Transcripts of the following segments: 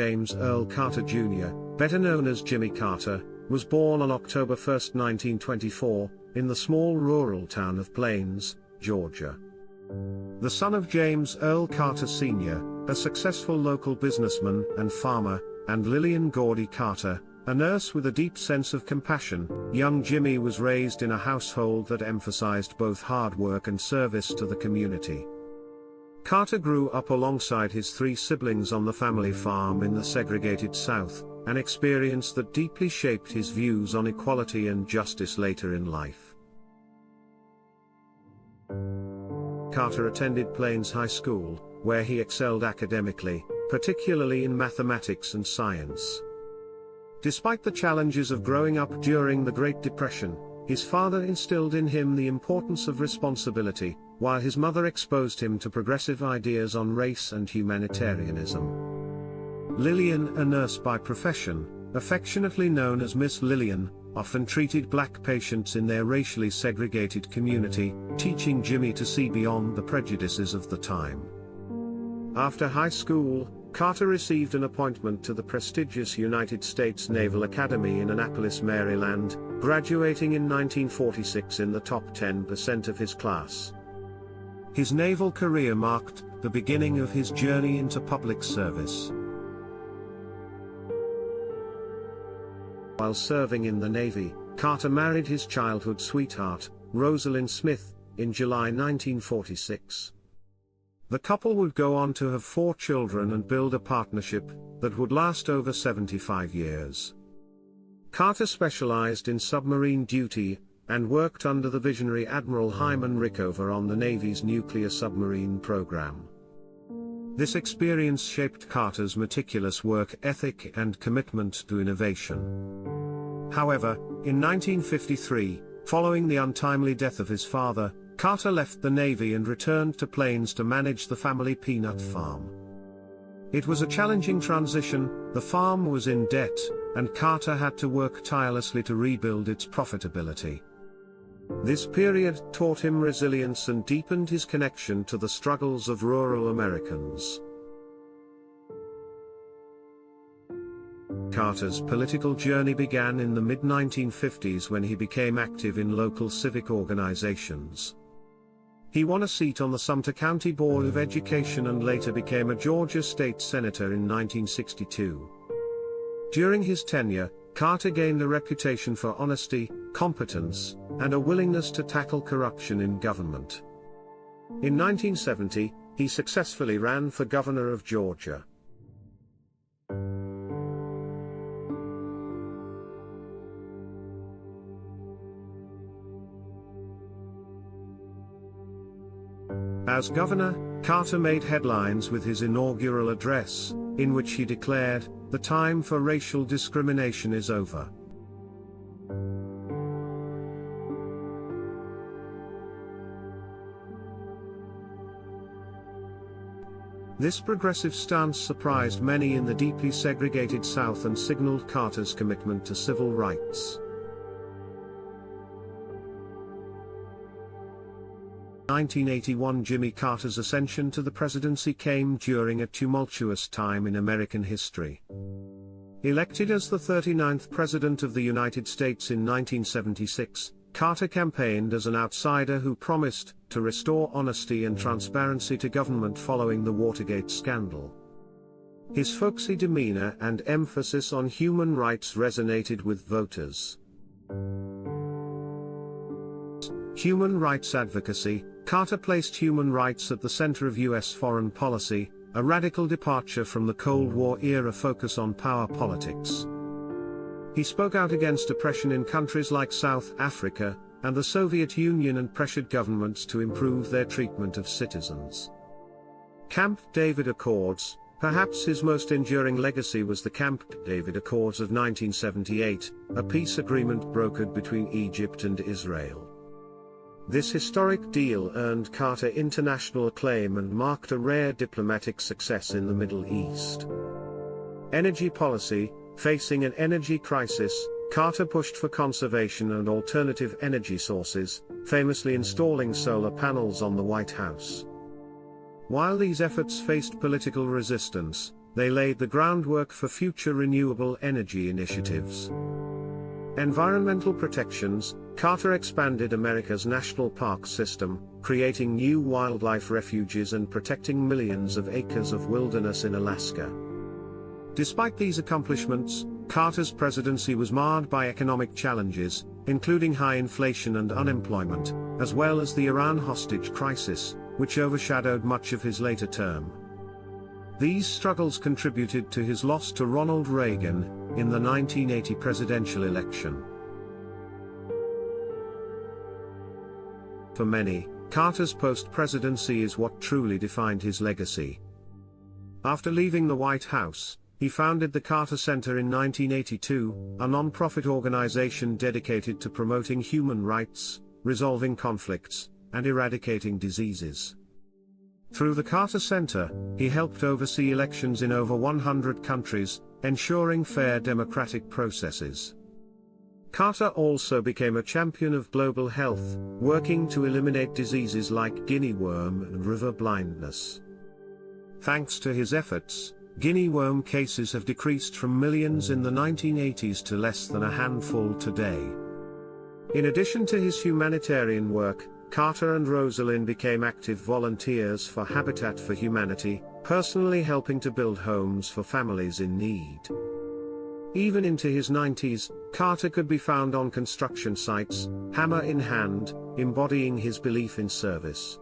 James Earl Carter Jr., better known as Jimmy Carter, was born on October 1, 1924, in the small rural town of Plains, Georgia. The son of James Earl Carter Sr., a successful local businessman and farmer, and Lillian Gordy Carter, a nurse with a deep sense of compassion, young Jimmy was raised in a household that emphasized both hard work and service to the community. Carter grew up alongside his three siblings on the family farm in the segregated South, an experience that deeply shaped his views on equality and justice later in life. Carter attended Plains High School, where he excelled academically, particularly in mathematics and science. Despite the challenges of growing up during the Great Depression, his father instilled in him the importance of responsibility, while his mother exposed him to progressive ideas on race and humanitarianism. Lillian, a nurse by profession, affectionately known as Miss Lillian, often treated black patients in their racially segregated community, teaching Jimmy to see beyond the prejudices of the time. After high school, Carter received an appointment to the prestigious United States Naval Academy in Annapolis, Maryland, graduating in 1946 in the top 10% of his class. His naval career marked the beginning of his journey into public service. While serving in the Navy, Carter married his childhood sweetheart, Rosalind Smith, in July 1946. The couple would go on to have 4 children and build a partnership that would last over 75 years. Carter specialized in submarine duty and worked under the visionary Admiral Hyman Rickover on the Navy's nuclear submarine program. This experience shaped Carter's meticulous work ethic and commitment to innovation. However, in 1953, following the untimely death of his father, Carter left the Navy and returned to Plains to manage the family peanut farm. It was a challenging transition, the farm was in debt, and Carter had to work tirelessly to rebuild its profitability. This period taught him resilience and deepened his connection to the struggles of rural Americans. Carter's political journey began in the mid-1950s when he became active in local civic organizations. He won a seat on the Sumter County Board of Education and later became a Georgia state senator in 1962. During his tenure, Carter gained a reputation for honesty, competence, and a willingness to tackle corruption in government. In 1970, he successfully ran for governor of Georgia. As governor, Carter made headlines with his inaugural address, in which he declared, "The time for racial discrimination is over." This progressive stance surprised many in the deeply segregated South and signaled Carter's commitment to civil rights. In 1981, Jimmy Carter's ascension to the presidency came during a tumultuous time in American history. Elected as the 39th President of the United States in 1976, Carter campaigned as an outsider who promised to restore honesty and transparency to government following the Watergate scandal. His folksy demeanor and emphasis on human rights resonated with voters. Human rights advocacy. Carter placed human rights at the center of U.S. foreign policy, a radical departure from the Cold War-era focus on power politics. He spoke out against oppression in countries like South Africa and the Soviet Union and pressured governments to improve their treatment of citizens. Camp David Accords. Perhaps his most enduring legacy was the Camp David Accords of 1978, a peace agreement brokered between Egypt and Israel. This historic deal earned Carter international acclaim and marked a rare diplomatic success in the Middle East. Energy policy. Facing an energy crisis, Carter pushed for conservation and alternative energy sources, famously installing solar panels on the White House. While these efforts faced political resistance, they laid the groundwork for future renewable energy initiatives. Environmental protections: Carter expanded America's national park system, creating new wildlife refuges and protecting millions of acres of wilderness in Alaska. Despite these accomplishments, Carter's presidency was marred by economic challenges, including high inflation and unemployment, as well as the Iran hostage crisis, which overshadowed much of his later term. These struggles contributed to his loss to Ronald Reagan in the 1980 presidential election. For many, Carter's post-presidency is what truly defined his legacy. After leaving the White House, he founded the Carter Center in 1982, a non-profit organization dedicated to promoting human rights, resolving conflicts, and eradicating diseases. Through the Carter Center, he helped oversee elections in over 100 countries, ensuring fair democratic processes. Carter also became a champion of global health, working to eliminate diseases like guinea worm and river blindness. Thanks to his efforts, guinea worm cases have decreased from millions in the 1980s to less than a handful today. In addition to his humanitarian work, Carter and Rosalind became active volunteers for Habitat for Humanity, personally helping to build homes for families in need. Even into his 90s, Carter could be found on construction sites, hammer in hand, embodying his belief in service.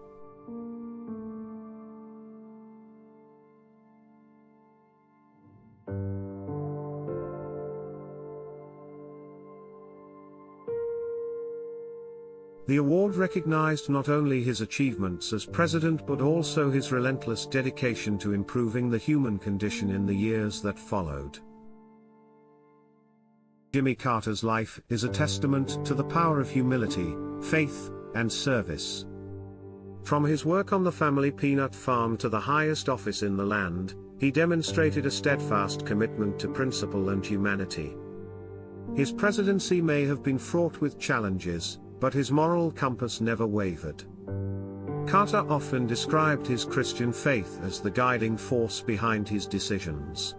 The award recognized not only his achievements as president but also his relentless dedication to improving the human condition in the years that followed. Jimmy Carter's life is a testament to the power of humility, faith, and service. From his work on the family peanut farm to the highest office in the land, he demonstrated a steadfast commitment to principle and humanity. His presidency may have been fraught with challenges, but his moral compass never wavered. Carter often described his Christian faith as the guiding force behind his decisions.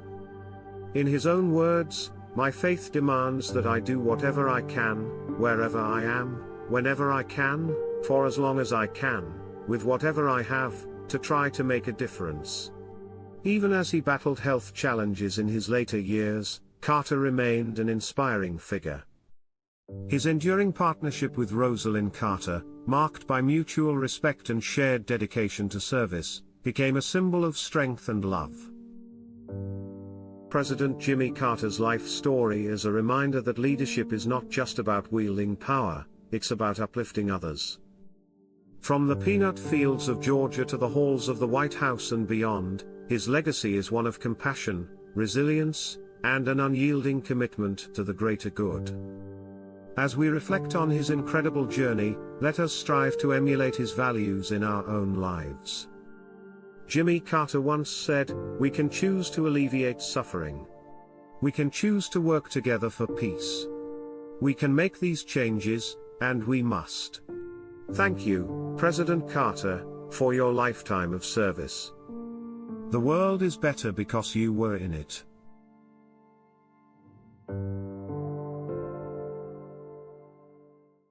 In his own words, "My faith demands that I do whatever I can, wherever I am, whenever I can, for as long as I can, with whatever I have, to try to make a difference." Even as he battled health challenges in his later years, Carter remained an inspiring figure. His enduring partnership with Rosalind Carter, marked by mutual respect and shared dedication to service, became a symbol of strength and love. President Jimmy Carter's life story is a reminder that leadership is not just about wielding power, it's about uplifting others. From the peanut fields of Georgia to the halls of the White House and beyond, his legacy is one of compassion, resilience, and an unyielding commitment to the greater good. As we reflect on his incredible journey, let us strive to emulate his values in our own lives. Jimmy Carter once said, "We can choose to alleviate suffering. We can choose to work together for peace. We can make these changes, and we must." Thank you, President Carter, for your lifetime of service. The world is better because you were in it.